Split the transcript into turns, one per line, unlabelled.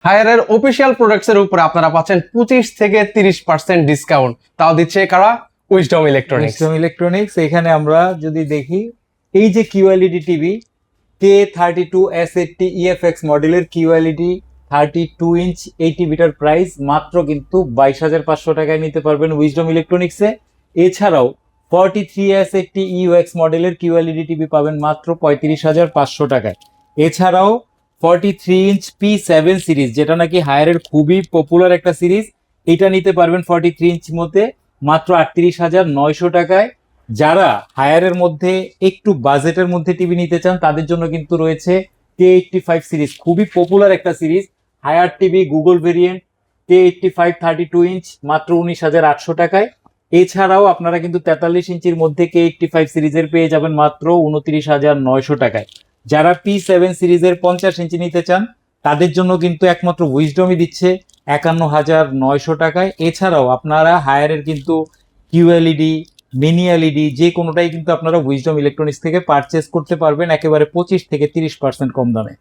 হায়ারের official products এর উপরে আপনারা পাচ্ছেন 25 থেকে 30% ডিসকাউন্ট, তাও দিচ্ছে কারা? Wisdom electronics.
Wisdom electronics. এখানে আমরা যদি দেখি, এই যে কিউএলইডি টিভি K32S80 EFX মডেলের কিউএলইডি 32 ইঞ্চ এই টিভিটার প্রাইস মাত্র কিন্তু 22,500 টাকায় নিতে পারবেন উইজডম ইলেকট্রনিক্সে। এছাড়াও 43S80 ইউএক্স মডেলের কিউএলইডি টিভি পাবেন মাত্র 35,500 টাকায়। এছাড়াও 43 ইঞ্চ P7 সিরিজ, যেটা নাকি হায়ারের খুবই পপুলার একটা সিরিজ, এটা নিতে পারবেন 43 ইঞ্চ মধ্যে মাত্র 38,900 টাকায়। যারা হায়ারের মধ্যে একটু বাজেটের মধ্যে টিভি নিতে চান তাদের জন্য কিন্তু রয়েছে K85 সিরিজ, খুবই পপুলার একটা series. Haier TV Google variant K85 32 inch মাত্র 19,800 টাকায়। এছাড়াও আপনারা কিন্তু 43 ইঞ্চির মধ্যে K85 সিরিজের পেয়ে যাবেন মাত্র 29,900 টাকায়। যারা P7 সিরিজের 50 ইঞ্চি নিতে চান তাদের জন্য কিন্তু একমাত্র উইজডমই দিচ্ছে 51,900 টাকায়। এছাড়াও আপনারা হায়ারের কিন্তু কিউএলইডি, মিনি এলইডি যে কোনোটাই কিন্তু আপনারা উইজডম ইলেকট্রনিক্স থেকে পারচেস করতে পারবেন একেবারে 25 থেকে 30% কম দামে।